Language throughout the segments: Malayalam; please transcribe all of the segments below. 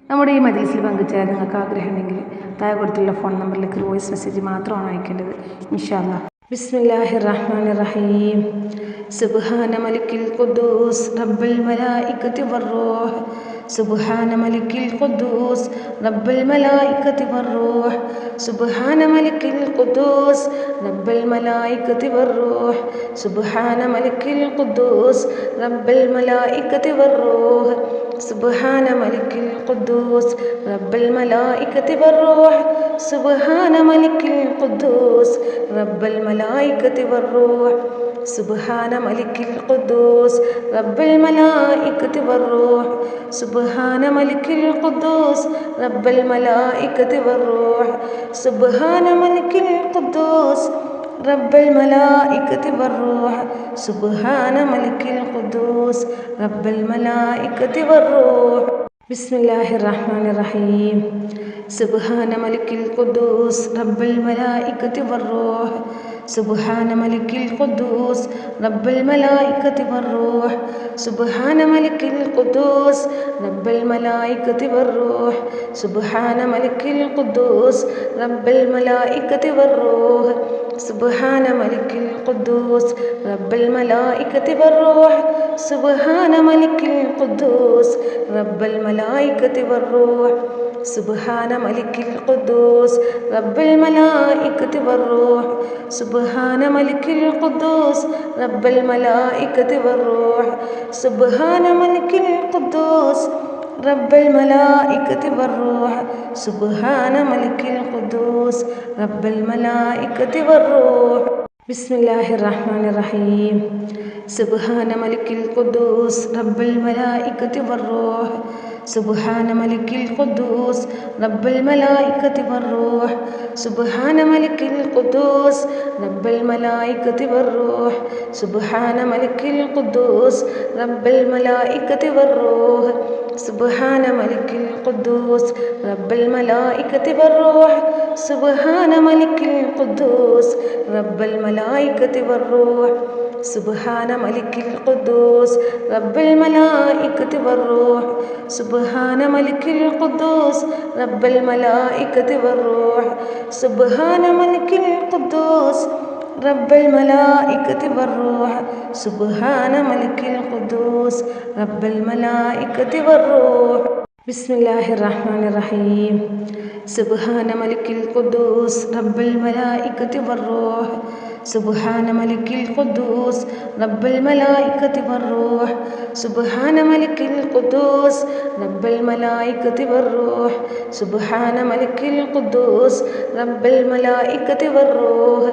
നമ്മുടെ ഈ മജ്‌ലിസിൽ പങ്കുചേരാൻ നിങ്ങൾക്ക് ആഗ്രഹമുണ്ടെങ്കിൽ താഴെ കൊടുത്തുള്ള ഫോൺ നമ്പറിലേക്ക് വോയിസ് മെസ്സേജ് മാത്രമാണ് അയക്കേണ്ടത്. ഇൻഷാ അല്ലാഹ്. ബിസ്മില്ലാഹിർ റഹ്മാനിർ റഹീം. സുബ്ഹാന മലിക്കിൽ ഖുദ്ദൂസ് റബ്ബിൽ മലായികതി വറൂഹ്. സുബ്ഹാന മലിക്കിൽ ഖുദ്ദൂസ് റബ്ബിൽ മലായികതി വറൂഹ്. സുബ്ഹാന മലിക്കിൽ ഖുദ്ദൂസ് റബ്ബിൽ മലായികതി വറൂഹ്. സുബ്ഹാന മലിക്കിൽ ഖുദ്ദൂസ് റബ്ബിൽ മലായികതി വറൂഹ്. സുബ്ഹാന മലിക്കിൽ ഖുദ്ദൂസ് റബ്ബിൽ മലായികതി വറൂഹ്. സുബ്ഹാന മലിക്കിൽ ഖുദ്ദൂസ് റബ്ബിൽ മലായികതി വറൂഹ്. സുബ്ഹാന മലിക്കിൽ ഖുദ്ദൂസ് റബ്ബിൽ മലായികതി വറൂഹ്. സുബ്ഹാന മലിക്കിൽ ഖുദ്ദൂസ് റബ്ബിൽ മലായികതി വറൂഹ്. സുബ്ഹാന മലിക്കിൽ ഖുദ്ദൂസ് റബ്ബിൽ മലായികതി വറൂഹ്. സുബ്ഹാന മലിക്കിൽ ഖുദ്ദൂസ് റബ്ബിൽ മലായികതി വറൂഹ്. ബിസ്മില്ലാഹിർ റഹ്മാനിർ റഹീം. സുബ്ഹാന മലിക്കിൽ ഖുദ്ദൂസ് റബ്ബിൽ മലായികതി വറൂഹ്. സുബ്ഹാന മലിക്കിൽ ഖുദ്ദൂസ് റബ്ബിൽ മലായികതി വറൂഹ്. സുബ്ഹാന മലിക്കിൽ ഖുദ്ദൂസ് റബ്ബിൽ മലായികതി വറൂഹ്. സുബ്ഹാന മലിക്കിൽ ഖുദ്ദൂസ് റബ്ബിൽ മലായികതി വറൂഹ്. സുബ്ഹാന മലിക്കിൽ ഖുദ്ദൂസ് റബ്ബിൽ മലായികതി വറൂഹ്. സുബ്ഹാന മലിക്കിൽ ഖുദ്ദൂസ് റബ്ബിൽ മലായികതി വറൂഹ്. സുബ്ഹാന മലിക്കിൽ ഖുദ്ദൂസ് റബ്ബിൽ മലായികതി വറൂഹ്. സുബ്ഹാന മലിക്കിൽ ഖുദ്ദൂസ് റബ്ബിൽ മലായികതി വറൂഹ്. സുബ്ഹാന മലിക്കിൽ ഖുദ്ദൂസ് റബ്ബിൽ മലായികതി വറൂഹ്. സുബ്ഹാന മലിക്കിൽ ഖുദ്ദൂസ് റബ്ബിൽ മലായികതി വറൂഹ്. ബിസ്മില്ലാഹിർ റഹ്മാനിർ റഹീം. സുബ്ഹാന മലിക്കിൽ ഖുദ്ദൂസ് റബ്ബിൽ മലായികതി വറൂഹ്. സുബ്ഹാന മലിക്കിൽ ഖുദ്ദൂസ് റബ്ബിൽ മലായികതി വറൂഹ്. സുബ്ഹാന മലിക്കിൽ ഖുദ്ദൂസ് റബ്ബിൽ മലായികതി വറൂഹ്. സുബ്ഹാന മലിക്കിൽ ഖുദ്ദൂസ് റബ്ബിൽ മലായികതി വറൂഹ്. സുബ്ഹാന മലിക്കിൽ ഖുദ്ദൂസ് റബ്ബിൽ മലായികതി വറൂഹ്. സുബ്ഹാന മലിക്കിൽ ഖുദ്ദൂസ് റബ്ബിൽ മലായികതി വറൂഹ്. സുബ്ഹാന മലിക്കിൽ ഖുദ്ദൂസ് റബ്ബിൽ മലായികതി വറൂഹ്. സുബ്ഹാന മലിക്കിൽ ഖുദ്ദൂസ് റബ്ബിൽ മലായികതി വറൂഹ്. സുബ്ഹാന മലിക്കിൽ ഖുദ്ദൂസ് റബ്ബിൽ മലായികതി വറൂഹ്. സുബ്ഹാന മലിക്കിൽ ഖുദ്ദൂസ് റബ്ബിൽ മലായികതി വറൂഹ്. ബിസ്മില്ലാഹിർ റഹ്മാനിർ റഹീം. സുബ്ഹാന മലിക്കിൽ ഖുദ്ദൂസ് റബ്ബിൽ മലായികതി വറൂഹ്. സുബ്ഹാന മലിക്കിൽ ഖുദ്ദൂസ് റബ്ബിൽ മലായികതി വറൂഹ്. സുബ്ഹാന മലിക്കിൽ ഖുദ്ദൂസ് റബ്ബിൽ മലായികതി വറൂഹ്. സുബ്ഹാന മലിക്കിൽ ഖുദ്ദൂസ് റബ്ബിൽ മലായികതി വറൂഹ്.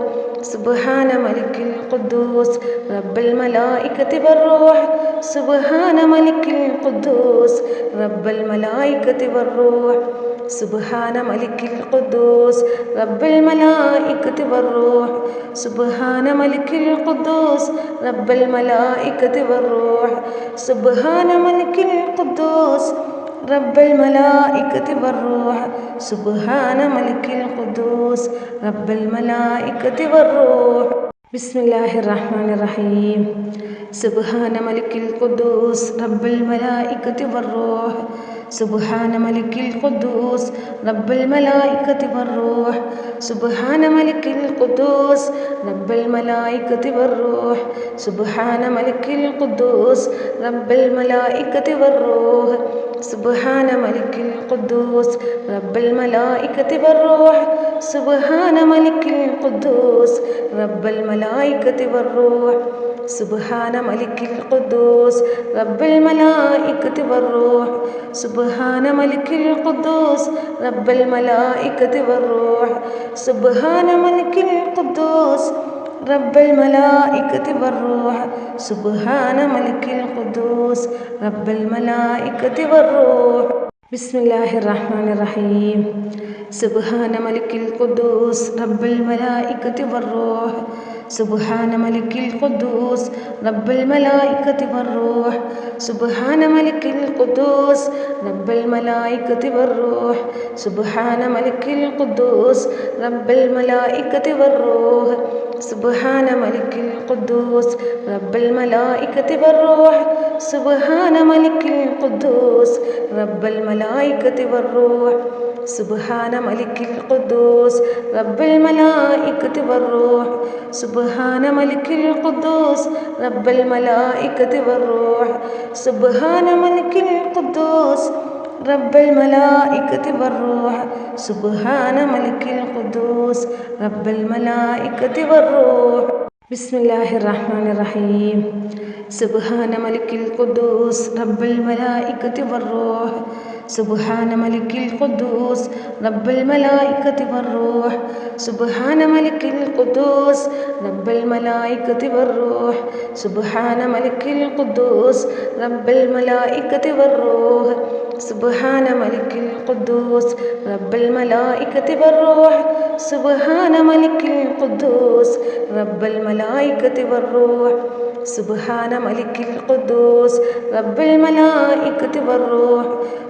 സുബ്ഹാന മലിക്കിൽ ഖുദ്ദൂസ് റബ്ബിൽ മലായികതി വറൂഹ്. സുബ്ഹാന മലിക്കിൽ ഖുദ്ദൂസ് റബ്ബിൽ മലായികതി വറൂഹ്. സുബ്ഹാന മലിക്കിൽ ഖുദ്ദൂസ് റബ്ബിൽ മലായികതി വറൂഹ്. സുബ്ഹാന മലിക്കിൽ ഖുദ്ദൂസ് റബ്ബിൽ മലായികതി വറൂഹ്. സുബ്ഹാന മലിക്കിൽ ഖുദ്ദൂസ് റബ്ബിൽ മലായികതി വറൂഹ്. സുബ്ഹാന മലിക്കിൽ ഖുദ്ദൂസ് റബ്ബിൽ മലായികതി വറൂഹ്. ബിസ്മില്ലാഹിർ റഹ്മാനിർ റഹീം. സുബ്ഹാന മലിക്കിൽ ഖുദ്ദൂസ് റബ്ബിൽ മലായികതി വറൂഹ്. സുബ്ഹാന മലിക്കിൽ ഖുദ്ദൂസ് റബ്ബിൽ മലായികതി വറൂഹ്. സുബ്ഹാന മലിക്കിൽ ഖുദ്ദൂസ് റബ്ബിൽ മലായികതി വറൂഹ്. സുബ്ഹാന മലിക്കിൽ ഖുദ്ദൂസ് റബ്ബിൽ മലായികതി വറൂഹ്. സുബ്ഹാന മലിക്കിൽ ഖുദ്ദൂസ് റബ്ബിൽ മലായികതി വറൂഹ്. സുബ്ഹാന മലിക്കിൽ ഖുദ്ദൂസ് റബ്ബിൽ മലായികതി വറൂഹ്. സുബ്ഹാന മലിക്കിൽ ഖുദ്ദൂസ് റബ്ബിൽ മലായികതി വറൂഹ്. സുബ്ഹാന മലിക്കിൽ ഖുദ്ദൂസ് റബ്ബിൽ മലായികതി വറൂഹ്. സുബ്ഹാന മലിക്കിൽ ഖുദ്ദൂസ് റബ്ബിൽ മലായികതി വറൂഹ്. സുബ്ഹാന മലിക്കിൽ ഖുദ്ദൂസ് റബ്ബിൽ മലായികതി വറൂഹ്. ബിസ്മില്ലാഹിർ റഹ്മാനിർ റഹീം. സുബ്ഹാന മലിക്കിൽ ഖുദ്ദൂസ് റബ്ബിൽ മലായികതി വറൂഹ്. സുബ്ഹാന മലിക്കിൽ ഖുദ്ദൂസ് റബ്ബിൽ മലായികതി വറൂഹ്. സുബ്ഹാന മലിക്കിൽ ഖുദ്ദൂസ് റബ്ബിൽ മലായികതി വറൂഹ്. സുബ്ഹാന മലിക്കിൽ ഖുദ്ദൂസ് റബ്ബിൽ മലായികതി വറൂഹ്. സുബ്ഹാന മലിക്കിൽ ഖുദ്ദൂസ് റബ്ബിൽ മലായികതി വറൂഹ്. സുബ്ഹാന മലിക്കിൽ ഖുദ്ദൂസ് റബ്ബൽ മലായികതി വറൂഹ് സുബ്ഹാന മലിക്കിൽ ഖുദ്ദൂസ് റബ്ബൽ മലായികതി വറൂഹ് സുബ്ഹാന മലിക്കിൽ ഖുദ്ദൂസ് റബ്ബൽ മലായികതി വറൂഹ് സുബ്ഹാന മലിക്കിൽ ഖുദ്ദൂസ് റബ്ബൽ മലായികതി വറൂഹ് സുബ്ഹാന മലിക്കിൽ ഖുദ്ദൂസ് റബ്ബൽ മലായികതി വറൂഹ് ബിസ്മില്ലാഹിർ റഹ്മാനിർ റഹീം സുബ്ഹാന മലിക്കിൽ ഖുദ്ദൂസ് റബ്ബൽ മലായികതി വറൂഹ് സുബ്ഹാന മലിക്കിൽ ഖുദ്ദൂസ് റബ്ബൽ മലായികതി വറൂഹ് സുബ്ഹാന മലിക്കിൽ ഖുദ്ദൂസ് റബ്ബൽ മലായികതി വറൂഹ് സുബ്ഹാന മലിക്കിൽ ഖുദ്ദൂസ് റബ്ബൽ മലായികതി വറൂഹ് സുബ്ഹാന മലിക്കിൽ ഖുദ്ദൂസ് റബ്ബൽ മലായികതി വറൂഹ് സുബ്ഹാന മലിക്കിൽ ഖുദ്ദൂസ് റബ്ബൽ മലായികതി വറൂഹ് സുബ്ഹാന മലിക്കിൽ ഖുദ്ദൂസ് റബ്ബൽ മലായികതി വറൂഹ്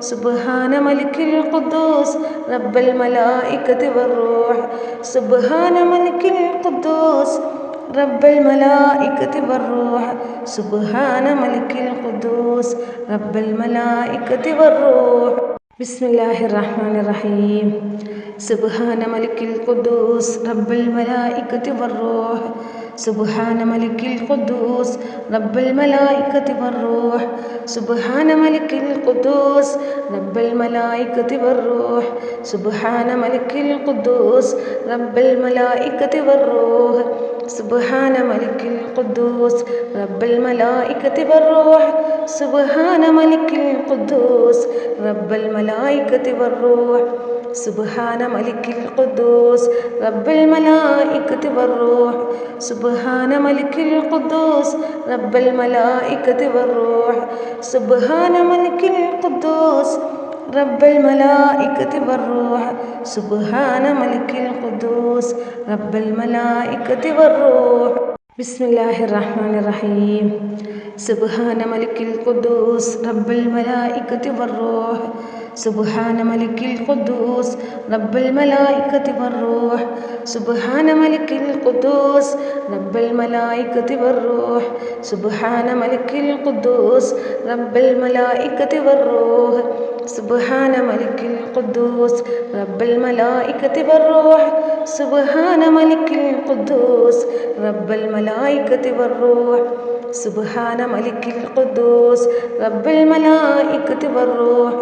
സുബ്ഹാന മലിക്കിൽ ഖുദ്ദൂസ് റബ്ബൽ മലായികതി വറൂഹ് സുബ്ഹാന മലിക്കിൽ ഖുദ്ദൂസ് റബ്ബൽ മലായികതി വറൂഹ് സുബ്ഹാന മലിക്കിൽ ഖുദ്ദൂസ് റബ്ബൽ മലായികതി വറൂഹ് ബിസ്മില്ലാഹിർ റഹ്മാനിർ റഹീം സുബ്ഹാന മലിക്കിൽ ഖുദ്ദൂസ് റബ്ബൽ മലായികതി വറൂഹ് സുബ്ഹാന മലിക്കിൽ ഖുദ്ദൂസ് റബ്ബൽ മലായികതി വറൂഹ് സുബ്ഹാന മലിക്കിൽ ഖുദ്ദൂസ് റബ്ബൽ മലായികതി വറൂഹ് സുബ്ഹാന മലിക്കിൽ ഖുദ്ദൂസ് റബ്ബൽ മലായികതി വറൂഹ് സുബ്ഹാന മലിക്കിൽ ഖുദ്ദൂസ് റബ്ബൽ മലായികതി വറൂഹ് സുബ്ഹാന മലിക്കിൽ ഖുദ്ദൂസ് റബ്ബൽ മലായികതി വറൂഹ് സുബ്ഹാന മലിക്കിൽ ഖുദ്ദൂസ് റബ്ബൽ മലായികതി വറൂഹ് സുബ്ഹാന മലിക്കിൽ ഖുദ്ദൂസ് റബ്ബൽ മലായികതി വറൂഹ് സുബ്ഹാന മലിക്കിൽ ഖുദ്ദൂസ് റബ്ബൽ മലായികതി വറൂഹ് സുബ്ഹാന മലിക്കിൽ ഖുദ്ദൂസ് റബ്ബൽ മലായികതി വറൂഹ് ബിസ്മില്ലാഹിർ റഹ്മാനിർ റഹീം സുബ്ഹാന മലിക്കിൽ ഖുദ്ദൂസ് റബ്ബൽ മലായികതി വറൂഹ് സുബ്ഹാന മലിക്കിൽ ഖുദ്ദൂസ് റബ്ബൽ മലായികതി വറൂഹ് സുബ്ഹാന മലിക്കിൽ ഖുദ്ദൂസ് റബ്ബൽ മലായികതി വറൂഹ് സുബ്ഹാന മലിക്കിൽ ഖുദ്ദൂസ് റബ്ബൽ മലായികതി വറൂഹ് സുബ്ഹാന മലിക്കിൽ ഖുദ്ദൂസ് റബ്ബൽ മലായികതി വറൂഹ് സുബ്ഹാന മലിക്കിൽ ഖുദ്ദൂസ് റബ്ബൽ മലായികതി വറൂഹ് സുബ്ഹാന മലിക്കിൽ ഖുദ്ദൂസ് റബ്ബൽ മലായികതി വറൂഹ്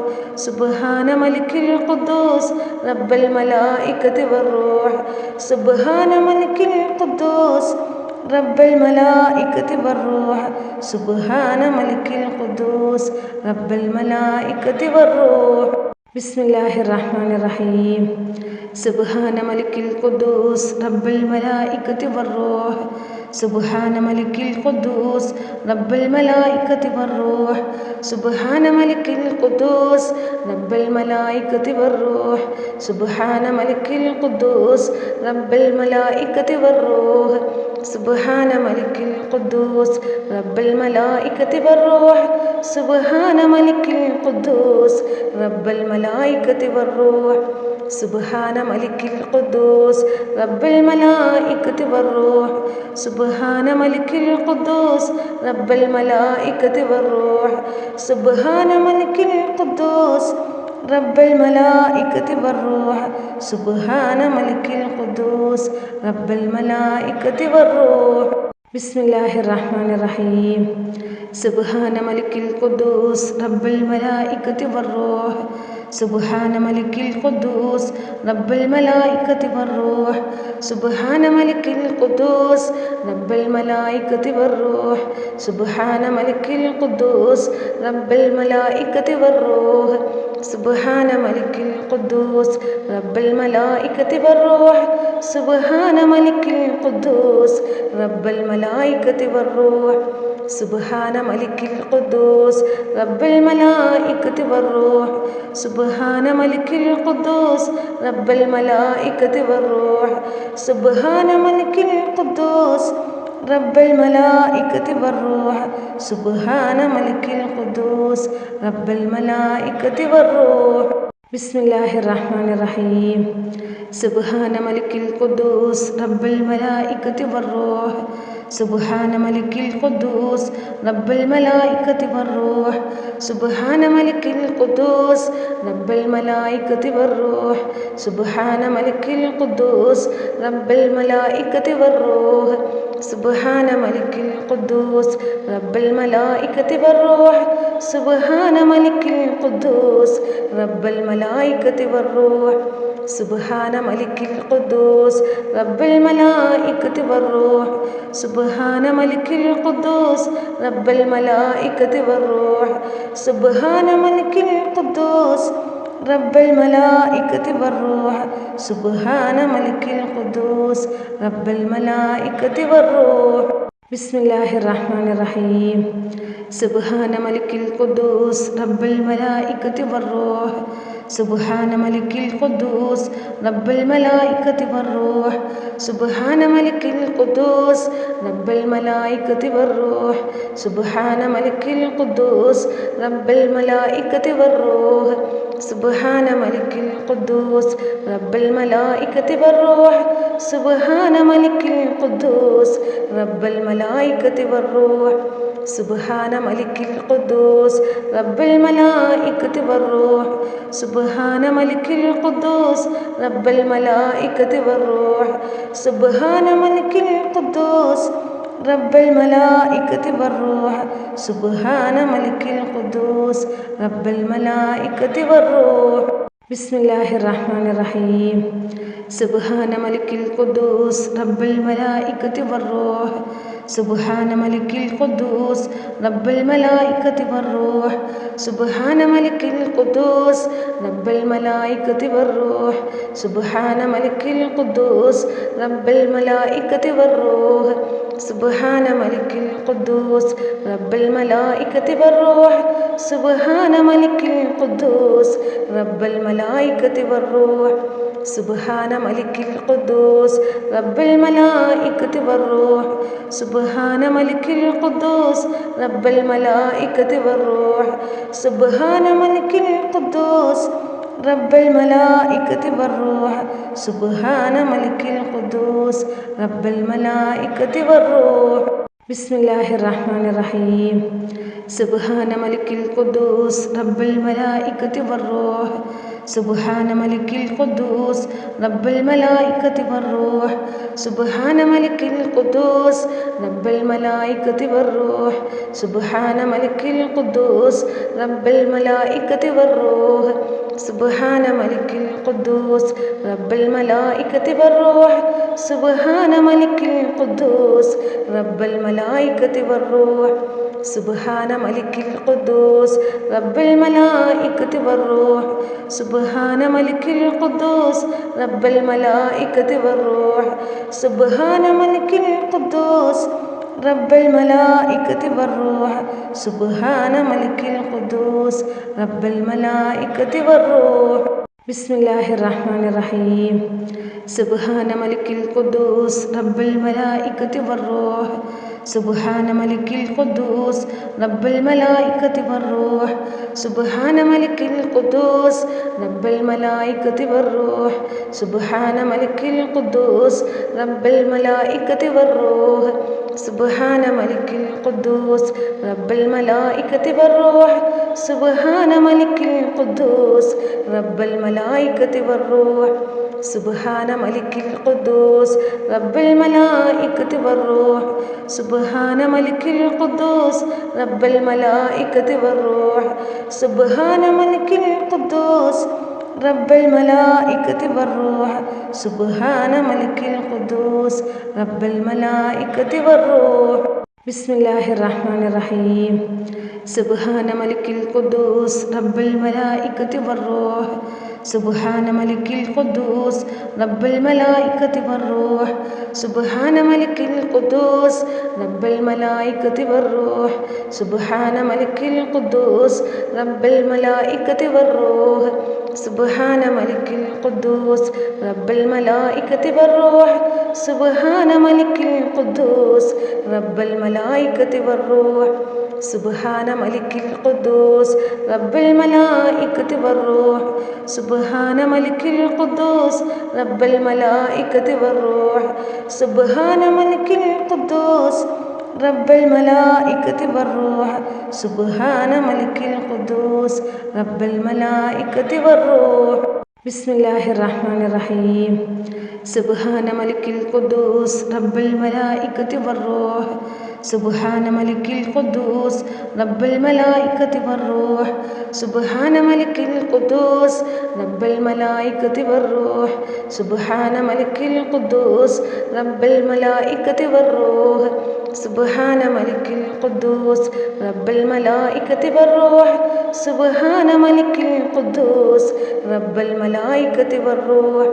സുബ്ഹാന മലിക്കിൽ ഖുദ്ദൂസ് റബ്ബൽ മലായികതി വറൂഹ് സുബ്ഹാന മലിക്കിൽ ഖുദ്ദൂസ് റബ്ബൽ മലായികതി വറൂഹ് സുബ്ഹാന മലിക്കിൽ ഖുദ്ദൂസ് റബ്ബൽ മലായികതി വറൂഹ് ബിസ്മില്ലാഹിർ റഹ്മാനിർ റഹീം സുബ്ഹാന മലിക്കിൽ ഖുദ്ദൂസ് റബ്ബൽ മലായികതി വറൂഹ് സുബ്ഹാന മലിക്കിൽ ഖുദ്ദൂസ് റബ്ബൽ മലായികതി വറൂഹ് സുബ്ഹാന മലിക്കിൽ ഖുദ്ദൂസ് റബ്ബൽ മലായികതി വറൂഹ് സുബ്ഹാന മലിക്കിൽ ഖുദ്ദൂസ് റബ്ബൽ മലായികതി വറൂഹ് സുബ്ഹാന മലിക്കിൽ ഖുദ്ദൂസ് റബ്ബൽ മലായികതി വറൂഹ് സുബ്ഹാന മലിക്കിൽ ഖുദ്ദൂസ് റബ്ബൽ മലായികതി വറൂഹ് സുബ്ഹാന മലിക്കിൽ ഖുദ്ദൂസ് റബ്ബൽ മലായികതി വറൂഹ് സുബ്ഹാന മലിക്കിൽ ഖുദ്ദൂസ് റബ്ബൽ മലായികതി വറൂഹ് സുബ്ഹാന മലിക്കിൽ ഖുദ്ദൂസ് റബ്ബൽ മലായികതി വറൂഹ് സുബ്ഹാന മലിക്കിൽ ഖുദ്ദൂസ് റബ്ബൽ മലായികതി വറൂഹ് ബിസ്മില്ലാഹിർ റഹ്മാനിർ റഹീം സുബ്ഹാന മലിക്കിൽ ഖുദ്ദൂസ് റബ്ബൽ മലായികതി വറൂഹ് സുബ്ഹാന മലിക്കിൽ ഖുദ്ദൂസ് റബ്ബൽ മലായികതി വറൂഹ് സുബ്ഹാന മലിക്കിൽ ഖുദ്ദൂസ് റബ്ബൽ മലായികതി വറൂഹ് സുബ്ഹാന മലിക്കിൽ ഖുദ്ദൂസ് റബ്ബൽ മലായികതി വറൂഹ് സുബ്ഹാന മലിക്കിൽ ഖുദ്ദൂസ് റബ്ബൽ മലായികതി വറൂഹ് സുബ്ഹാന മലിക്കിൽ ഖുദ്ദൂസ് റബ്ബൽ മലായികതി വറൂഹ് സുബ്ഹാന മലിക്കിൽ ഖുദ്ദൂസ് റബ്ബൽ മലായികതി വറൂഹ് സുബ്ഹാന മലിക്കിൽ ഖുദ്ദൂസ് റബ്ബൽ മലായികതി വറൂഹ് സുബ്ഹാന മലിക്കിൽ ഖുദ്ദൂസ് റബ്ബൽ മലായികതി വറൂഹ് സുബ്ഹാന മലിക്കിൽ ഖുദ്ദൂസ് റബ്ബൽ മലായികതി വറൂഹ് ബിസ്മില്ലാഹിർ റഹ്മാനിർ റഹീം സുബ്ഹാന മലിക്കിൽ ഖുദ്ദൂസ് റബ്ബൽ മലായികതി വറൂഹ് സുബ്ഹാന മലിക്കിൽ ഖുദ്ദൂസ് റബ്ബൽ മലായികതി വറൂഹ് സുബ്ഹാന മലിക്കിൽ ഖുദ്ദൂസ് റബ്ബൽ മലായികതി വറൂഹ് സുബ്ഹാന മലിക്കിൽ ഖുദ്ദൂസ് റബ്ബൽ മലായികതി വറൂഹ് സുബ്ഹാന മലിക്കിൽ ഖുദ്ദൂസ് റബ്ബൽ മലായികതി വറൂഹ് സുബ്ഹാന മലിക്കിൽ ഖുദ്ദൂസ് റബ്ബൽ മലായികതി വറൂഹ് സുബ്ഹാന മലിക്കിൽ ഖുദ്ദൂസ് റബ്ബൽ മലായികതി വറൂഹ് സുബ്ഹാന മലിക്കിൽ ഖുദ്ദൂസ് റബ്ബൽ മലായികതി വറൂഹ് സുബ്ഹാന മലിക്കിൽ ഖുദ്ദൂസ് റബ്ബൽ മലായികതി വറൂഹ് സുബ്ഹാന മലിക്കിൽ ഖുദ്ദൂസ് റബ്ബൽ മലായികതി വറൂഹ് ബിസ്മില്ലാഹിർ റഹ്മാനിർ റഹീം സുബ്ഹാന മലിക്കിൽ ഖുദ്ദൂസ് റബ്ബൽ മലായികതി വറൂഹ് സുബ്ഹാന മലിക്കിൽ ഖുദ്ദൂസ് റബ്ബൽ മലായികതി വറൂഹ് സുബ്ഹാന മലിക്കിൽ ഖുദ്ദൂസ് റബ്ബൽ മലായികതി വറൂഹ് സുബ്ഹാന മലിക്കിൽ ഖുദ്ദൂസ് റബ്ബൽ മലായികതി വറൂഹ് സുബ്ഹാന മലിക്കിൽ ഖുദ്ദൂസ് റബ്ബൽ മലായികതി വറൂഹ് സുബ്ഹാന മലിക്കിൽ ഖുദ്ദൂസ് റബ്ബൽ മലായികതി വറൂഹ് സുബ്ഹാന മലിക്കിൽ ഖുദ്ദൂസ് റബ്ബൽ മലായികതി വറൂഹ് സുബ്ഹാന മലിക്കിൽ ഖുദ്ദൂസ് റബ്ബൽ മലായികതി വറൂഹ് സുബ്ഹാന മലിക്കിൽ ഖുദ്ദൂസ് റബ്ബൽ മലായികതി വറൂഹ് സുബ്ഹാന മലിക്കിൽ ഖുദ്ദൂസ് റബ്ബൽ മലായികതി വറൂഹ് ബിസ്മില്ലാഹിർ റഹ്മാനിർ റഹീം സുബ്ഹാന മലിക്കിൽ ഖുദ്ദൂസ് റബ്ബൽ മലായികതി വറൂഹ് സുബ്ഹാന മലിക്കിൽ ഖുദ്ദൂസ് റബ്ബൽ മലായികതി വറൂഹ് സുബ്ഹാന മലിക്കിൽ ഖുദ്ദൂസ് റബ്ബൽ മലായികതി വറൂഹ് സുബ്ഹാന മലിക്കിൽ ഖുദ്ദൂസ് റബ്ബൽ മലായികതി വറൂഹ് സുബ്ഹാന മലിക്കിൽ ഖുദ്ദൂസ് റബ്ബൽ മലായികതി വറൂഹ് സുബ്ഹാന മലിക്കിൽ ഖുദ്ദൂസ് റബ്ബൽ മലായികതി വറൂഹ് സുബ്ഹാന മലിക്കിൽ ഖുദ്ദൂസ് റബ്ബൽ മലായികതി വറൂഹ് സുബ്ഹാന മലിക്കിൽ ഖുദ്ദൂസ് റബ്ബൽ മലായികതി വറൂഹ് സുബ്ഹാന മലിക്കിൽ ഖുദ്ദൂസ് റബ്ബൽ മലായികതി വറൂഹ് സുബ്ഹാന മലിക്കിൽ ഖുദ്ദൂസ് റബ്ബൽ മലായികതി വറൂഹ് ബിസ്മില്ലാഹിർ റഹ്മാനിർ റഹീം സുബ്ഹാന മലിക്കിൽ ഖുദ്ദൂസ് റബ്ബൽ മലായികതി വറൂഹ് സുബ്ഹാന മലിക്കിൽ ഖുദ്ദൂസ് റബ്ബൽ മലായികതി വറൂഹ് സുബ്ഹാന മലിക്കിൽ ഖുദ്ദൂസ് റബ്ബൽ മലായികതി വറൂഹ് സുബ്ഹാന മലിക്കിൽ ഖുദ്ദൂസ് റബ്ബൽ മലായികതി വറൂഹ് സുബ്ഹാന മലിക്കിൽ ഖുദ്ദൂസ് റബ്ബൽ മലായികതി വറൂഹ് സുബ്ഹാന മലിക്കിൽ ഖുദ്ദൂസ് റബ്ബൽ മലായികതി വറൂഹ് സുബ്ഹാന മലിക്കിൽ ഖുദ്ദൂസ് റബ്ബൽ മലായികതി വറൂഹ് സുബ്ഹാന മലിക്കിൽ ഖുദ്ദൂസ് റബ്ബൽ മലായികതി വറൂഹ് സുബ്ഹാന മലിക്കിൽ ഖുദ്ദൂസ് റബ്ബൽ മലായികതി വറൂഹ് സുബ്ഹാന മലിക്കിൽ ഖുദ്ദൂസ് റബ്ബൽ മലായികതി വറൂഹ് ബിസ്മില്ലാഹിർ റഹ്മാനിർ റഹീം സുബ്ഹാന മലിക്കിൽ ഖുദ്ദൂസ് റബ്ബൽ മലായികതി വറൂഹ് സുബ്ഹാന മലിക്കിൽ ഖുദ്ദൂസ് റബ്ബൽ മലായികതി വറൂഹ് സുബ്ഹാന മലിക്കിൽ ഖുദ്ദൂസ് റബ്ബൽ മലായികതി വറൂഹ് സുബ്ഹാന മലിക്കിൽ ഖുദ്ദൂസ് റബ്ബൽ മലായികതി വറൂഹ് സുബ്ഹാന മലിക്കിൽ ഖുദ്ദൂസ് റബ്ബൽ മലായികതി വറൂഹ് സുബ്ഹാന മലിക്കിൽ ഖുദ്ദൂസ് റബ്ബൽ മലായികതി വറൂഹ് സുബ്ഹാന മലിക്കിൽ ഖുദ്ദൂസ് റബ്ബൽ മലായികതി വറൂഹ് സുബ്ഹാന മലിക്കിൽ ഖുദ്ദൂസ് റബ്ബൽ മലായികതി വറൂഹ് സുബ്ഹാന മലിക്കിൽ ഖുദ്ദൂസ് റബ്ബൽ മലായികതി വറൂഹ് സുബ്ഹാന മലിക്കിൽ ഖുദ്ദൂസ് റബ്ബൽ മലായികതി വറൂഹ് ബിസ്മില്ലാഹിർ റഹ്മാനിർ റഹീം സുബ്ഹാന മലിക്കിൽ ഖുദ്ദൂസ് റബ്ബൽ മലായികതി വറൂഹ് സുബ്ഹാന മലിക്കിൽ ഖുദ്ദൂസ് റബ്ബൽ മലായികതി വറൂഹ് സുബ്ഹാന മലിക്കിൽ ഖുദ്ദൂസ് റബ്ബൽ മലായികതി വറൂഹ് സുബ്ഹാന മലിക്കിൽ ഖുദ്ദൂസ് റബ്ബൽ മലായികതി വറൂഹ് സുബ്ഹാന മലിക്കിൽ ഖുദ്ദൂസ് റബ്ബൽ മലായികതി വറൂഹ് സുബ്ഹാന മലിക്കിൽ ഖുദ്ദൂസ് റബ്ബൽ മലായികതി വറൂഹ് സുബ്ഹാന മലിക്കിൽ ഖുദ്ദൂസ് റബ്ബിൽ മലായികത്തി വറൂഹ് സുബ്ഹാന മലിക്കിൽ ഖുദ്ദൂസ് റബ്ബിൽ മലായികത്തി വറൂഹ് സുബ്ഹാന മലിക്കിൽ ഖുദ്ദൂസ് റബ്ബിൽ മലായികത്തി വറൂഹ് സുബ്ഹാന മലിക്കിൽ ഖുദ്ദൂസ് റബ്ബിൽ മലായികത്തി വറൂഹ് ബിസ്മില്ലാഹിർ റഹ്മാനിർ റഹീം സുബ്ഹാന മലിക്കിൽ ഖുദ്ദൂസ് റബ്ബിൽ മലായികത്തി വറൂഹ് സുബ്ഹാന മലിക്കിൽ ഖുദ്ദൂസ് റബ്ബിൽ മലായികത്തി വറൂഹ് സുബ്ഹാന മലിക്കിൽ ഖുദ്ദൂസ് റബ്ബിൽ മലായികത്തി വറൂഹ് സുബ്ഹാന മലിക്കിൽ ഖുദ്ദൂസ് റബ്ബിൽ മലായികത്തി വറൂഹ് സുബ്ഹാന മലിക്കിൽ ഖുദ്ദൂസ് റബ്ബിൽ മലായികത്തി വറൂഹ് സുബ്ഹാന മലിക്കിൽ ഖുദ്ദൂസ് റബ്ബിൽ മലായികത്തി വറൂഹ്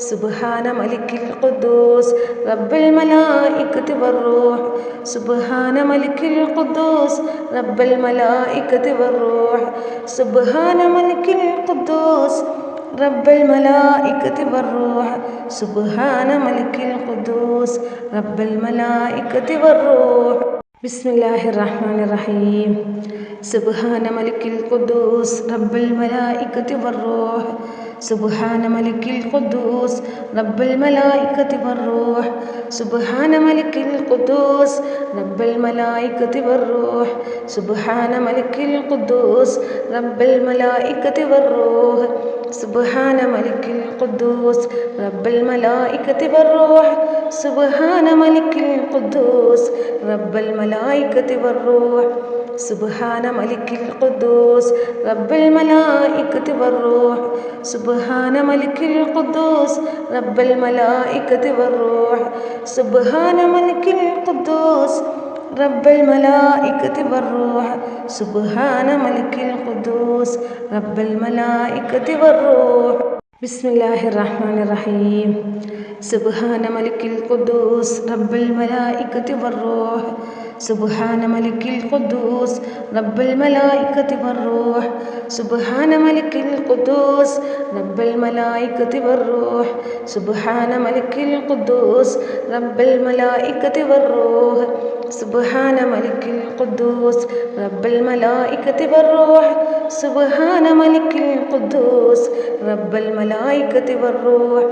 സുബ്ഹാന മലിക്കിൽ ഖുദ്ദൂസ് റബ്ബിൽ മലായികത്തി വറൂഹ് സുബ്ഹാന മലിക്കിൽ ഖുദ്ദൂസ് റബ്ബിൽ മലായികത്തി വറൂഹ് സുബ്ഹാന മലിക്കിൽ ഖുദ്ദൂസ് റബ്ബിൽ മലായികത്തി വറൂഹ് സുബ്ഹാന മലിക്കിൽ ഖുദ്ദൂസ് റബ്ബിൽ മലായികത്തി വറൂഹ് ബിസ്മില്ലാഹിർ റഹ്മാനിർ റഹീം സുബ്ഹാന മലിക്കിൽ ഖുദ്ദൂസ് റബ്ബിൽ മലായികത്തി വറൂഹ് സുബ്ഹാന മലിക്കിൽ ഖുദ്ദൂസ് റബ്ബിൽ മലായികത്തി വറൂഹ് സുബ്ഹാന മലിക്കിൽ ഖുദ്ദൂസ് റബ്ബിൽ മലായികത്തി വറൂഹ് സുബ്ഹാന മലിക്കിൽ ഖുദ്ദൂസ് റബ്ബിൽ മലായികത്തി വറൂഹ് സുബ്ഹാന മലിക്കിൽ ഖുദ്ദൂസ് റബ്ബിൽ മലായികത്തി വറൂഹ് സുബ്ഹാന മലിക്കിൽ ഖുദ്ദൂസ് റബ്ബിൽ മലായികത്തി വറൂഹ് സുബ്ഹാന മലിക്കിൽ ഖുദ്ദൂസ് റബ്ബിൽ മലായികത്തി വറൂഹ് സുബ്ഹാന മലിക്കിൽ ഖുദ്ദൂസ് റബ്ബിൽ മലായികത്തി വറൂഹ് സുബ്ഹാന മലിക്കിൽ ഖുദ്ദൂസ് റബ്ബിൽ മലായികത്തി വറൂഹ് സുബ്ഹാന മലിക്കിൽ ഖുദ്ദൂസ് റബ്ബിൽ മലായികത്തി വറൂഹ് ബിസ്മില്ലാഹിർ റഹ്മാനിർ റഹീം സുബ്ഹാന മലിക്കിൽ ഖുദ്ദൂസ് റബ്ബിൽ മലായികത്തി വറൂഹ് സുബ്ഹാന മലിക്കിൽ ഖുദ്ദൂസ് റബ്ബിൽ മലായികത്തി വറൂഹ് സുബ്ഹാന മലിക്കിൽ ഖുദ്ദൂസ് റബ്ബിൽ മലായികത്തി വറൂഹ് സുബ്ഹാന മലിക്കിൽ ഖുദ്ദൂസ് റബ്ബിൽ മലായികത്തി വറൂഹ് സുബ്ഹാന മലിക്കിൽ ഖുദ്ദൂസ് റബ്ബിൽ മലായികത്തി വറൂഹ് സുബ്ഹാന മലിക്കിൽ ഖുദ്ദൂസ് റബ്ബിൽ മലായികത്തി വറൂഹ്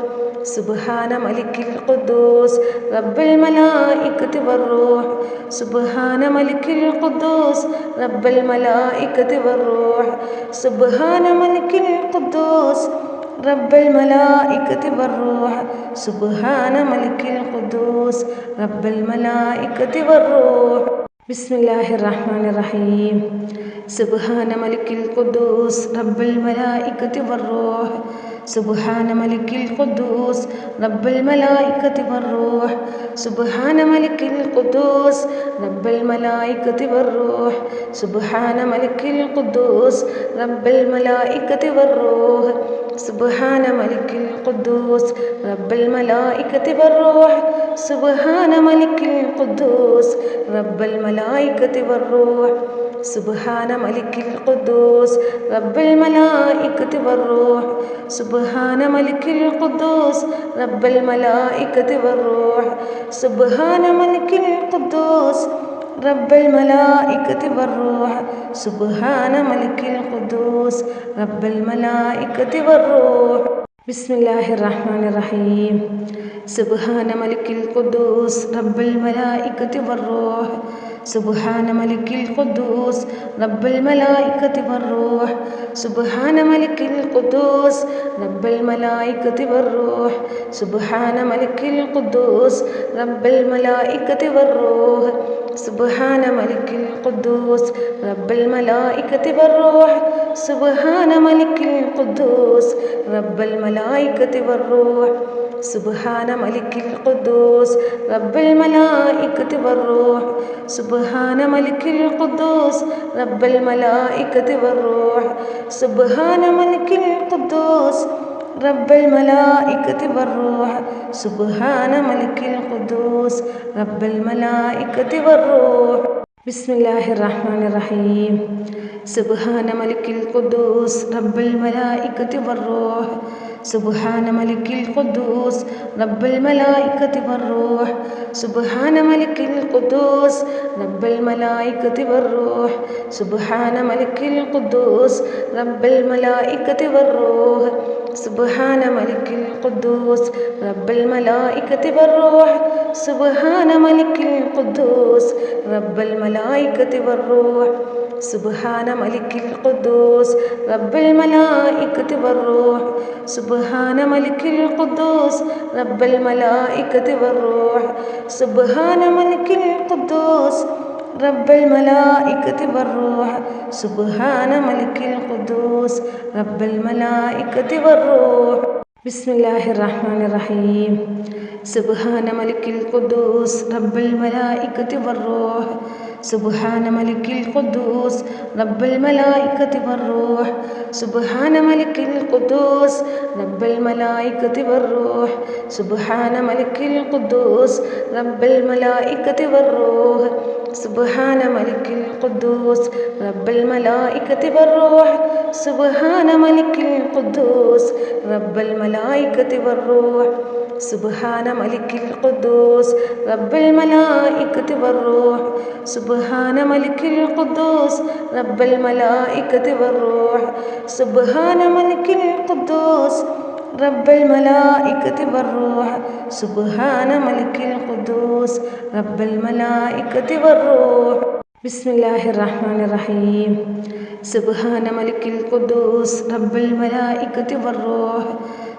സുബ്ഹാന മലിക്കിൽ ഖുദ്ദൂസ് റബ്ബിൽ മലായികത്തി വറൂഹ് സുബ്ഹാന മലിക്കിൽ ഖുദ്ദൂസ് റബ്ബിൽ മലായികത്തി വറൂഹ് സുബ്ഹാന മലിക്കിൽ ഖുദ്ദൂസ് റബ്ബിൽ മലായികത്തി വറൂഹ് സുബ്ഹാന മലിക്കിൽ ഖുദ്ദൂസ് റബ്ബിൽ മലായികത്തി വറൂഹ് ബിസ്മില്ലാഹിർ റഹ്മാനിർ റഹീം സുബ്ഹാന മലിക്കിൽ ഖുദ്ദൂസ് റബ്ബിൽ മലായികത്തി വറൂഹ് സുബ്ഹാന മലിക്കിൽ ഖുദ്ദൂസ് റബ്ബിൽ മലായികത്തി വറൂഹ് സുബ്ഹാന മലിക്കിൽ ഖുദ്ദൂസ് റബ്ബിൽ മലായികത്തി വറൂഹ് സുബ്ഹാന മലിക്കിൽ ഖുദ്ദൂസ് റബ്ബിൽ മലായികത്തി വറൂഹ് സുബ്ഹാന മലിക്കിൽ ഖുദ്ദൂസ് റബ്ബിൽ മലായികത്തി വറൂഹ് സുബ്ഹാന മലിക്കിൽ ഖുദ്ദൂസ് റബ്ബിൽ മലായികത്തി വറൂഹ് സുബ്ഹാന മലിക്കിൽ ഖുദ്ദൂസ് റബ്ബിൽ മലായികത്തി വറൂഹ് സുബ്ഹാന മലിക്കിൽ ഖുദ്ദൂസ് റബ്ബിൽ മലായികത്തി വറൂഹ് സുബ്ഹാന മലിക്കിൽ ഖുദ്ദൂസ് റബ്ബിൽ മലായികത്തി വറൂഹ് സുബ്ഹാന മലിക്കിൽ ഖുദ്ദൂസ് റബ്ബിൽ മലായികത്തി വറൂഹ് ബിസ്മില്ലാഹിർ റഹ്മാനിർ റഹീം സുബ്ഹാന മലിക്കിൽ ഖുദ്ദൂസ് റബ്ബിൽ മലായികത്തി വറൂഹ് സുബ്ഹാന മലിക്കിൽ ഖുദ്ദൂസ് റബ്ബിൽ മലായികത്തി വറൂഹ് സുബ്ഹാന മലിക്കിൽ ഖുദ്ദൂസ് റബ്ബിൽ മലായികത്തി വറൂഹ് സുബ്ഹാന മലിക്കിൽ ഖുദ്ദൂസ് റബ്ബിൽ മലായികത്തി വറൂഹ് സുബ്ഹാന മലിക്കിൽ ഖുദ്ദൂസ് റബ്ബിൽ മലായികത്തി വറൂഹ് സുബ്ഹാന മലിക്കിൽ ഖുദ്ദൂസ് റബ്ബിൽ മലായികത്തി വറൂഹ് സുബ്ഹാന മലിക്കിൽ ഖുദ്ദൂസ് റബ്ബിൽ മലായികത്തി വറൂഹ് സുബ്ഹാന മലിക്കിൽ ഖുദ്ദൂസ് റബ്ബിൽ മലായികത്തി വറൂഹ് സുബ്ഹാന മലിക്കിൽ ഖുദ്ദൂസ് റബ്ബിൽ മലായികത്തി വറൂഹ് സുബ്ഹാന മലിക്കിൽ ഖുദ്ദൂസ് റബ്ബിൽ മലായികത്തി വറൂഹ് ബിസ്മില്ലാഹിർ റഹ്മാനിർ റഹീം സുബ്ഹാന മലിക്കിൽ ഖുദ്ദൂസ് റബ്ബിൽ മലായികത്തി വറൂഹ് سبحان ملك القدوس رب الملائكة والروح سبحان ملك القدوس رب الملائكة والروح سبحان ملك القدوس رب الملائكة والروح سبحان ملك القدوس رب الملائكة والروح سبحان ملك القدوس رب الملائكة والروح سبحان ملك القدوس رب الملائكة والروح سبحان ملك القدوس رب الملائكة والروح سبحان ملك القدوس رب الملائكة والروح سبحان ملك القدوس رب الملائكة والروح بسم الله الرحمن الرحيم سبحان ملك القدوس رب الملائكة والروح سبحان ملك القدوس رب الملائكة والروح سبحان ملك القدوس رب الملائكة والروح سبحان ملك القدوس رب الملائكة والروح سبحان ملك القدوس رب الملائكة والروح سبحان ملك القدوس رب الملائكة والروح سبحان ملك القدوس رب الملائكة والروح سبحان ملك القدوس رب الملائكة والروح سبحان ملك القدوس رب الملائكة والروح سبحان ملك القدوس رب الملائكة والروح بسم الله الرحمن الرحيم سبحان ملك القدوس رب الملائكة والروح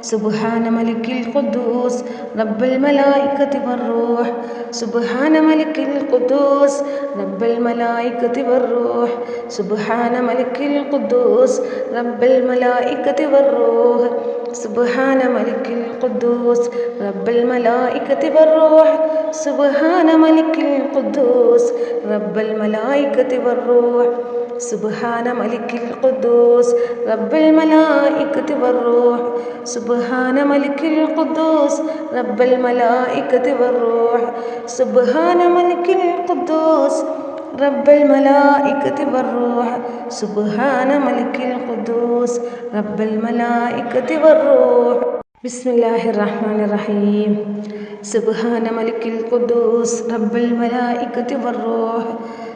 سبحان ملك القدوس رب الملائكة والروح سبحان ملك القدوس رب الملائكة والروح سبحان ملك القدوس رب الملائكة والروح سبحان ملك القدوس رب الملائكة والروح سبحان ملك القدوس رب الملائكة والروح سبحان ملك القدوس رب الملائكة والروح سبحان ملك القدوس رب الملائكة والروح سبحان ملك القدوس رب الملائكة والروح سبحان ملك القدوس رب الملائكة والروح بسم الله الرحمن الرحيم سبحان ملك القدوس رب الملائكة والروح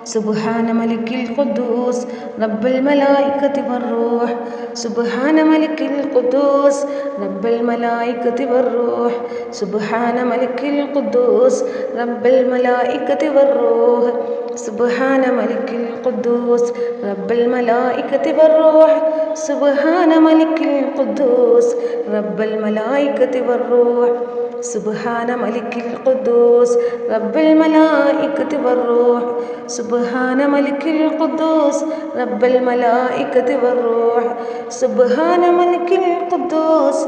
سبحان ملك القدوس رب الملائكة والروح سبحان ملك القدوس رب الملائكة والروح سبحان ملك القدوس رب الملائكة والروح سبحان ملك القدوس رب الملائكة والروح سبحان ملك القدوس رب الملائكة والروح سبحان ملك القدوس رب الملائكة والروح سبحان ملك القدوس رب الملائكة والروح سبحان ملك القدوس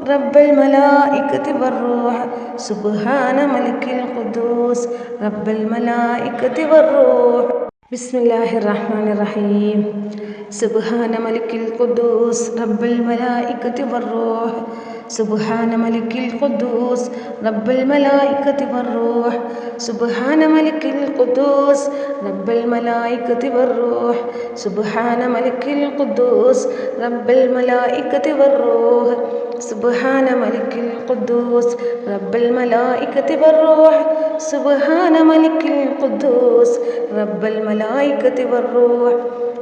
رب الملائكة والروح سبحان ملك القدوس رب الملائكة والروح بسم الله الرحمن الرحيم سبحان ملك القدوس رب الملائكة والروح سبحان ملك القدوس رب الملائكة والروح سبحان ملك القدوس رب الملائكة والروح سبحان ملك القدوس رب الملائكة والروح سبحان ملك القدوس رب الملائكة والروح سبحان ملك القدوس رب الملائكة والروح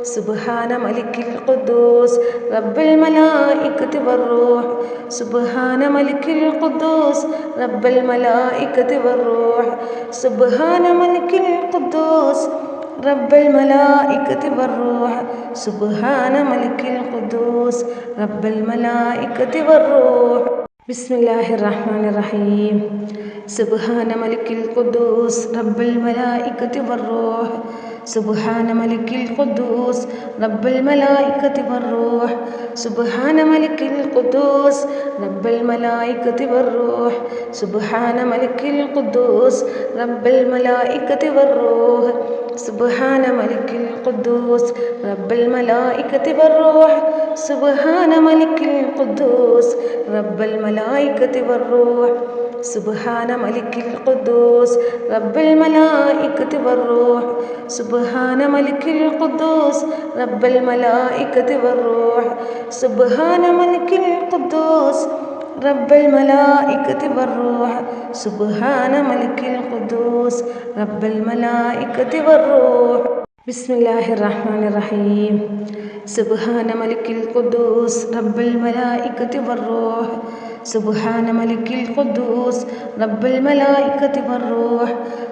سبحان ملك القدوس رب الملائكة والروح سبحان ملك القدوس رب الملائكة والروح سبحان ملك القدوس رب الملائكة والروح سبحان ملك القدوس رب الملائكة والروح بسم الله الرحمن الرحيم سبحان ملك القدوس رب الملائكة والروح سبحان ملك القدوس رب الملائكة والروح سبحان ملك القدوس رب الملائكة والروح سبحان ملك القدوس رب الملائكة والروح سبحان ملك القدوس رب الملائكة والروح سبحان ملك القدوس رب الملائكة والروح സുബ്ഹാന മലിക്കിൽ ഖുദ്ദൂസ് റബ്ബിൽ മലായികത്തി വറൂഹ് സുബ്ഹാന മലിക്കിൽ ഖുദ്ദൂസ് റബ്ബിൽ മലായികത്തി വറൂഹ് സുബ്ഹാന മലിക്കിൽ ഖുദ്ദൂസ് റബ്ബിൽ മലായികത്തി വറൂഹ് സുബ്ഹാന മലിക്കിൽ ഖുദ്ദൂസ് റബ്ബിൽ മലായികത്തി വറൂഹ് ബിസ്മില്ലാഹിർ റഹ്മാനിർ റഹീം സുബ്ഹാന മലിക്കിൽ ഖുദ്ദൂസ് റബ്ബിൽ മലായികത്തി വറൂഹ് സുബ്ഹാന മലിക്കിൽ ഖുദ്ദൂസ് റബ്ബിൽ മലായികത്തി വറൂഹ്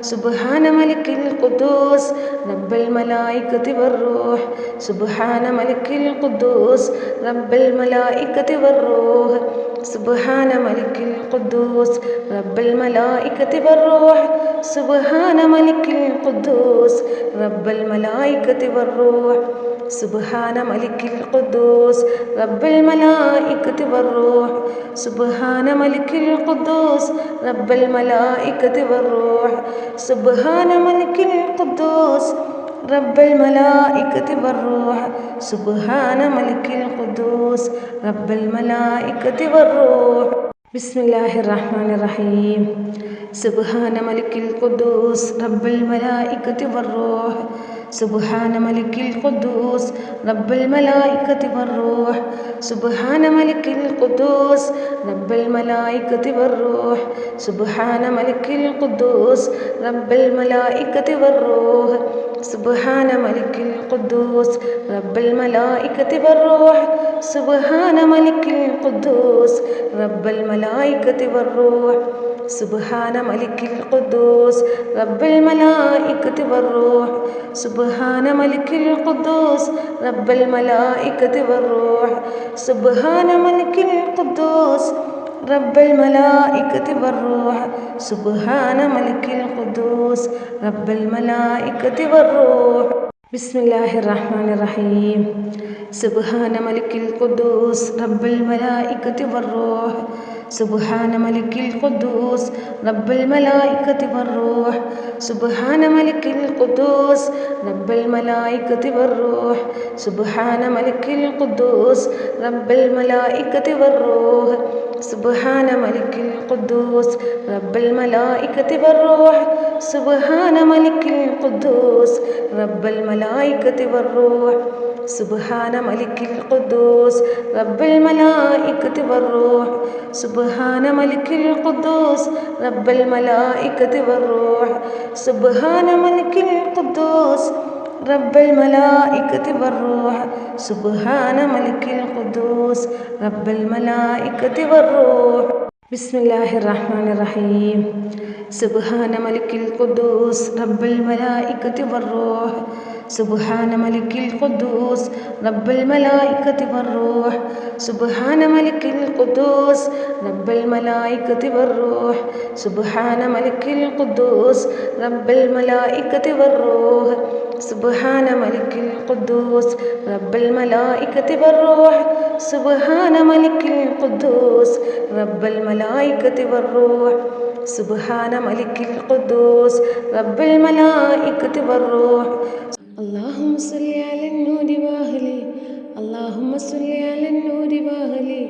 സുബ്ഹാന മലിക്കിൽ ഖുദ്ദൂസ് റബ്ബിൽ മലായികത്തി വറൂഹ് സുബ്ഹാന മലിക്കിൽ ഖുദ്ദൂസ് റബ്ബിൽ മലായികത്തി വറൂഹ് സുബ്ഹാന മലിക്കിൽ ഖുദ്ദൂസ് റബ്ബിൽ മലായികത്തി വറൂഹ് സുബ്ഹാന മലിക്കിൽ ഖുദ്ദൂസ് റബ്ബിൽ മലായികത്തി വറൂഹ് സുബ്ഹാന മലിക്കിൽ ഖുദ്ദൂസ് റബ്ബിൽ മലായികത്തി വറൂഹ് സുബ്ഹാന മലിക്കിൽ ഖുദ്ദൂസ് റബ്ബിൽ മലായികത്തി വറൂഹ് സുബ്ഹാന മലിക്കിൽ ഖുദ്ദൂസ് റബ്ബിൽ മലായികത്തി വറൂഹ് സുബ്ഹാന മലിക്കിൽ ഖുദ്ദൂസ് റബ്ബിൽ മലായികത്തി വറൂഹ് ബിസ്മില്ലാഹിർ റഹ്മാനിർ റഹീം സുബ്ഹാന മലിക്കിൽ ഖുദ്ദൂസ് റബ്ബിൽ മലായികത്തി വറൂഹ് സുബ്ഹാന മലിക്കിൽ ഖുദ്ദൂസ് റബ്ബിൽ മലായികത്തി വറൂഹ് സുബ്ഹാന മലിക്കിൽ ഖുദ്ദൂസ് റബ്ബിൽ മലായികത്തി വറൂഹ് സുബ്ഹാന മലിക്കിൽ ഖുദ്ദൂസ് റബ്ബിൽ മലായികത്തി വറൂഹ് സുബ്ഹാന മലിക്കിൽ ഖുദ്ദൂസ് റബ്ബിൽ മലായികത്തി വറൂഹ് സുബ്ഹാന മലിക്കിൽ ഖുദ്ദൂസ് റബ്ബിൽ മലായികത്തി വറൂഹ് സുബ്ഹാന മലിക്കിൽ ഖുദ്ദൂസ് റബ്ബിൽ മലായികത്തി വറൂഹ് സുബ്ഹാന മലിക്കിൽ ഖുദ്ദൂസ് റബ്ബിൽ മലായികത്തി വറൂഹ് സുബ്ഹാന മലിക്കിൽ ഖുദ്ദൂസ് റബ്ബിൽ മലായികത്തി വറൂഹ് സുബ്ഹാന മലിക്കിൽ ഖുദ്ദൂസ് റബ്ബിൽ മലായികത്തി വറൂഹ് ബിസ്മില്ലാഹിർ റഹ്മാനിർ റഹീം സുബ്ഹാന മലിക്കിൽ ഖുദ്ദൂസ് റബ്ബിൽ മലായികത്തി വറൂഹ് സുബ്ഹാന മലിക്കിൽ ഖുദ്ദൂസ് റബ്ബിൽ മലായികത്തി വറൂഹ് സുബ്ഹാന മലിക്കിൽ ഖുദ്ദൂസ് റബ്ബിൽ മലായികത്തി വറൂഹ് സുബ്ഹാന മലിക്കിൽ ഖുദ്ദൂസ് റബ്ബിൽ മലായികത്തി വറൂഹ് സുബ്ഹാന മലിക്കിൽ ഖുദ്ദൂസ് റബ്ബിൽ മലായികത്തി വറൂഹ് സുബ്ഹാന മലിക്കിൽ ഖുദ്ദൂസ് റബ്ബിൽ മലായികത്തി വറൂഹ് സുബ്ഹാന മലിക്കിൽ ഖുദ്ദൂസ് റബ്ബിൽ മലായികത്തി വറൂഹ് സുബ്ഹാന മലിക്കിൽ ഖുദ്ദൂസ് റബ്ബിൽ മലായികത്തി വറൂഹ് സുബ്ഹാന മലിക്കിൽ ഖുദ്ദൂസ് റബ്ബിൽ മലായികത്തി വറൂഹ് സുബ്ഹാന മലിക്കിൽ ഖുദ്ദൂസ് റബ്ബിൽ മലായികത്തി വറൂഹ് ബിസ്മില്ലാഹിർ റഹ്മാനിർ റഹീം സുബ്ഹാന മലിക്കിൽ ഖുദ്ദൂസ് റബ്ബിൽ മലായികത്തി വറൂഹ് സുബ്ഹാന മലിക്കിൽ ഖുദ്ദൂസ് റബ്ബിൽ മലായികത്തി വറൂഹ് സുബ്ഹാന മലിക്കിൽ ഖുദ്ദൂസ് റബ്ബിൽ മലായികത്തി വറൂഹ് സുബ്ഹാന മലിക്കിൽ ഖുദ്ദൂസ് റബ്ബിൽ മലായികത്തി വറൂഹ് സുബ്ഹാന മലിക്കിൽ ഖുദ്ദൂസ് റബ്ബിൽ മലായികത്തി വറൂഹ് സുബ്ഹാന മലിക്കിൽ ഖുദ്ദൂസ് റബ്ബിൽ മലായികത്തി വറൂഹ് സുബ്ഹാന മലിക്കിൽ ഖുദ്ദൂസ് റബ്ബിൽ മലായികത്തി വറൂഹ് اللهم صل على النور واهلي اللهم صل على النور واهلي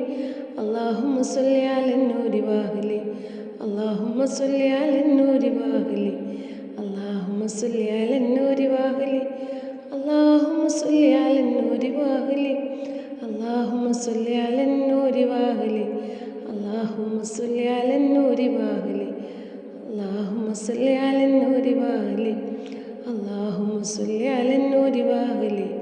اللهم صل على النور واهلي اللهم صل على النور واهلي اللهم صل على النور واهلي اللهم صل على النور واهلي اللهم صل على النور واهلي اللهم صل على النور واهلي اللهم صل على النور واهلي اللهم صل على النور واهلي